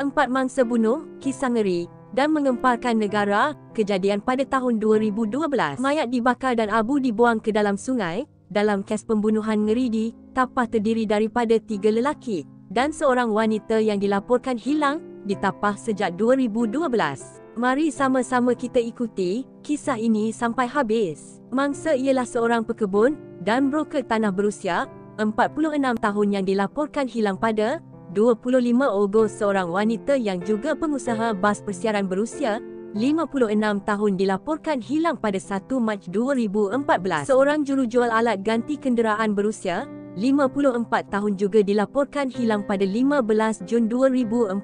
4 mangsa bunuh, kisah ngeri dan mengemparkan negara, kejadian pada tahun 2012. Mayat dibakar dan abu dibuang ke dalam sungai. Dalam kes pembunuhan ngeri di Tapah terdiri daripada 3 lelaki dan seorang wanita yang dilaporkan hilang di Tapah sejak 2012. Mari sama-sama kita ikuti kisah ini sampai habis. Mangsa ialah seorang pekebun dan broker tanah berusia 46 tahun yang dilaporkan hilang pada 25 Ogos. Seorang wanita yang juga pengusaha bas persiaran berusia 56 tahun dilaporkan hilang pada 1 Mac 2014. Seorang jurujual alat ganti kenderaan berusia 54 tahun juga dilaporkan hilang pada 15 Jun 2014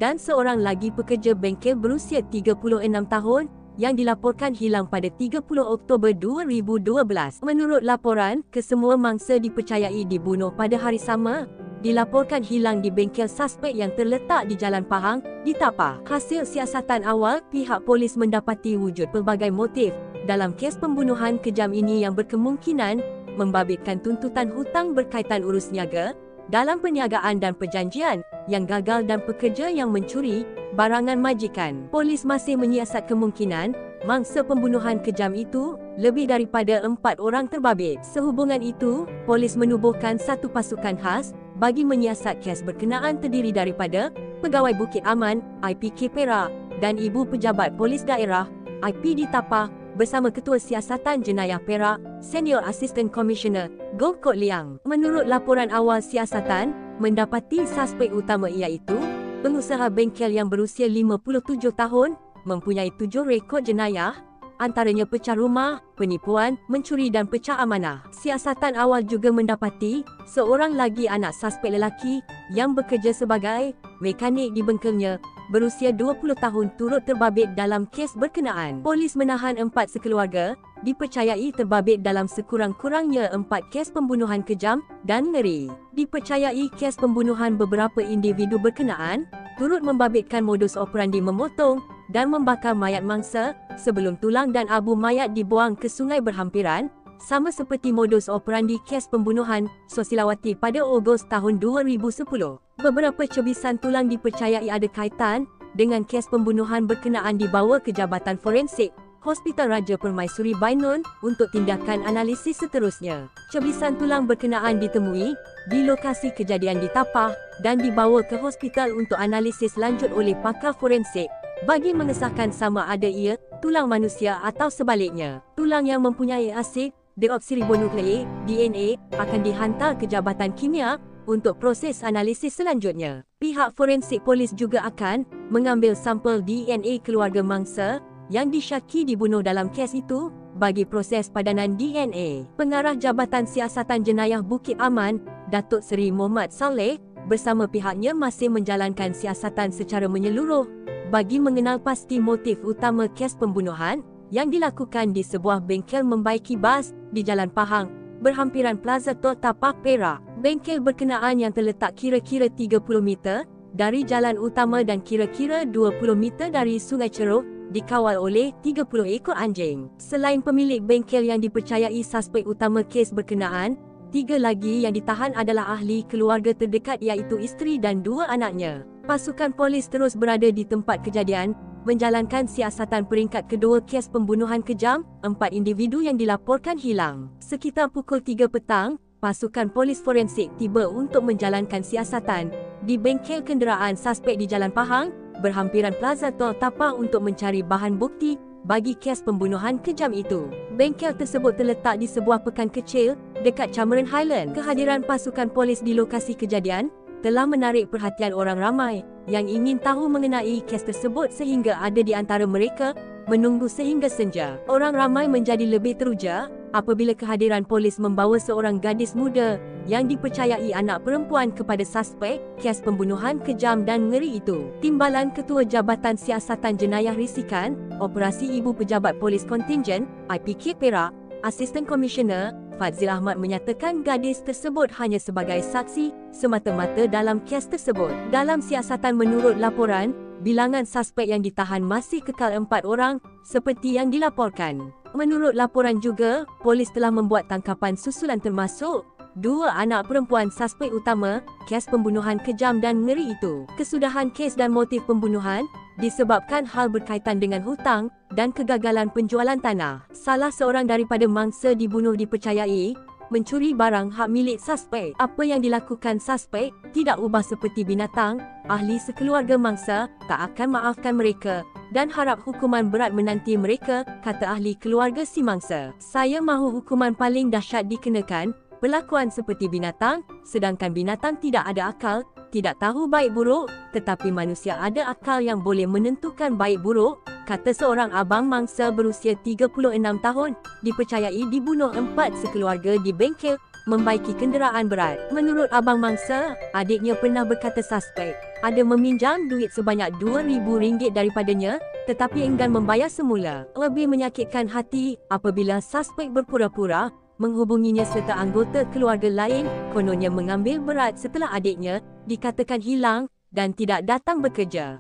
dan seorang lagi pekerja bengkel berusia 36 tahun yang dilaporkan hilang pada 30 Oktober 2012. Menurut laporan, kesemua mangsa dipercayai dibunuh pada hari sama. Dilaporkan hilang di bengkel suspek yang terletak di Jalan Pahang, di Tapah. Hasil siasatan awal, pihak polis mendapati wujud pelbagai motif dalam kes pembunuhan kejam ini yang berkemungkinan membabitkan tuntutan hutang berkaitan urus niaga dalam perniagaan dan perjanjian yang gagal dan pekerja yang mencuri barangan majikan. Polis masih menyiasat kemungkinan mangsa pembunuhan kejam itu lebih daripada 4 orang terbabit. Sehubungan itu, polis menubuhkan satu pasukan khas bagi menyiasat kes berkenaan terdiri daripada Pegawai Bukit Aman, IPK Perak dan Ibu Pejabat Polis Daerah, IP di Tapah bersama Ketua Siasatan Jenayah Perak, Senior Assistant Commissioner, Goh Kok Liang. Menurut laporan awal siasatan, mendapati suspek utama iaitu pengusaha bengkel yang berusia 57 tahun, mempunyai 7 rekod jenayah, antaranya pecah rumah, penipuan, mencuri dan pecah amanah. Siasatan awal juga mendapati seorang lagi anak suspek lelaki yang bekerja sebagai mekanik di bengkelnya berusia 20 tahun turut terbabit dalam kes berkenaan. Polis menahan 4 sekeluarga dipercayai terbabit dalam sekurang-kurangnya 4 kes pembunuhan kejam dan ngeri. Dipercayai kes pembunuhan beberapa individu berkenaan turut membabitkan modus operandi memotong dan membakar mayat mangsa sebelum tulang dan abu mayat dibuang ke sungai berhampiran, sama seperti modus operandi kes pembunuhan Sosilawati pada Ogos tahun 2010. Beberapa cebisan tulang dipercayai ada kaitan dengan kes pembunuhan berkenaan dibawa ke Jabatan Forensik Hospital Raja Permaisuri Bainun untuk tindakan analisis seterusnya. Cebisan tulang berkenaan ditemui di lokasi kejadian di Tapah dan dibawa ke hospital untuk analisis lanjut oleh pakar forensik bagi mengesahkan sama ada ia tulang manusia atau sebaliknya. Tulang yang mempunyai asid deoksiribonukleik DNA akan dihantar ke Jabatan Kimia untuk proses analisis selanjutnya. Pihak forensik polis juga akan mengambil sampel DNA keluarga mangsa yang disyaki dibunuh dalam kes itu bagi proses padanan DNA. Pengarah Jabatan Siasatan Jenayah Bukit Aman, Datuk Seri Muhammad Saleh, bersama pihaknya masih menjalankan siasatan secara menyeluruh bagi mengenal pasti motif utama kes pembunuhan yang dilakukan di sebuah bengkel membaiki bas di Jalan Pahang, berhampiran Plaza Tok Tapah, Perak. Bengkel berkenaan yang terletak kira-kira 30 meter dari jalan utama dan kira-kira 20 meter dari Sungai Ceruh dikawal oleh 30 ekor anjing. Selain pemilik bengkel yang dipercayai suspek utama kes berkenaan, 3 lagi yang ditahan adalah ahli keluarga terdekat iaitu isteri dan 2 anaknya. Pasukan polis terus berada di tempat kejadian, menjalankan siasatan peringkat kedua kes pembunuhan kejam 4 individu yang dilaporkan hilang. Sekitar pukul 3 petang, pasukan polis forensik tiba untuk menjalankan siasatan di bengkel kenderaan suspek di Jalan Pahang, berhampiran Plaza Tok Tapah untuk mencari bahan bukti bagi kes pembunuhan kejam itu. Bengkel tersebut terletak di sebuah pekan kecil dekat Cameron Highland. Kehadiran pasukan polis di lokasi kejadian telah menarik perhatian orang ramai yang ingin tahu mengenai kes tersebut sehingga ada di antara mereka menunggu sehingga senja. Orang ramai menjadi lebih teruja apabila kehadiran polis membawa seorang gadis muda yang dipercayai anak perempuan kepada suspek kes pembunuhan kejam dan ngeri itu. Timbalan Ketua Jabatan Siasatan Jenayah Risikan, Operasi Ibu Pejabat Polis Kontingen, IPK Perak, Asisten Komisioner Fadzil Ahmad menyatakan gadis tersebut hanya sebagai saksi semata-mata dalam kes tersebut. Dalam siasatan menurut laporan, bilangan suspek yang ditahan masih kekal 4 orang seperti yang dilaporkan. Menurut laporan juga, polis telah membuat tangkapan susulan termasuk dua anak perempuan suspek utama kes pembunuhan kejam dan ngeri itu. Kesudahan kes dan motif pembunuhan disebabkan hal berkaitan dengan hutang dan kegagalan penjualan tanah. Salah seorang daripada mangsa dibunuh dipercayai mencuri barang hak milik suspek. Apa yang dilakukan suspek tidak ubah seperti binatang. Ahli sekeluarga mangsa tak akan maafkan mereka dan harap hukuman berat menanti mereka, kata ahli keluarga si mangsa. Saya mahu hukuman paling dahsyat dikenakan. Perlakuan seperti binatang, sedangkan binatang tidak ada akal, tidak tahu baik buruk, tetapi manusia ada akal yang boleh menentukan baik buruk, kata seorang abang mangsa berusia 36 tahun, dipercayai dibunuh 4 sekeluarga di bengkel membaiki kenderaan berat. Menurut abang mangsa, adiknya pernah berkata suspek ada meminjam duit sebanyak RM2,000 daripadanya, tetapi enggan membayar semula. Lebih menyakitkan hati apabila suspek berpura-pura menghubunginya serta anggota keluarga lain, kononnya mengambil berat setelah adiknya dikatakan hilang dan tidak datang bekerja.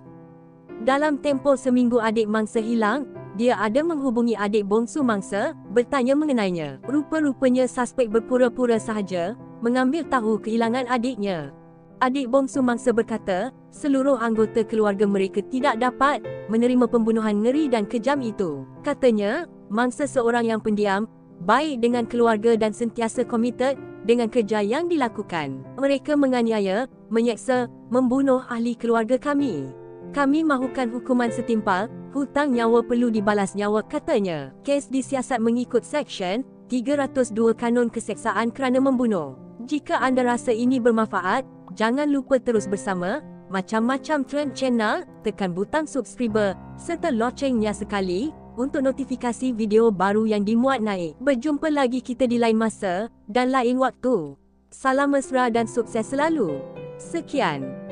Dalam tempoh seminggu adik mangsa hilang, dia ada menghubungi adik bongsu mangsa, bertanya mengenainya. Rupa-rupanya suspek berpura-pura sahaja mengambil tahu kehilangan adiknya. Adik bongsu mangsa berkata, seluruh anggota keluarga mereka tidak dapat menerima pembunuhan ngeri dan kejam itu. Katanya, mangsa seorang yang pendiam, baik dengan keluarga dan sentiasa komited dengan kerja yang dilakukan. Mereka menganiaya, menyeksa, membunuh ahli keluarga kami. Kami mahukan hukuman setimpal, hutang nyawa perlu dibalas nyawa, katanya. Kes disiasat mengikut Seksyen 302 Kanun Keseksaan kerana membunuh. Jika anda rasa ini bermanfaat, jangan lupa terus bersama Macam-Macam Trend Channel, tekan butang subscriber serta locengnya sekali untuk notifikasi video baru yang dimuat naik. Berjumpa lagi kita di lain masa dan lain waktu. Salam mesra dan sukses selalu. Sekian.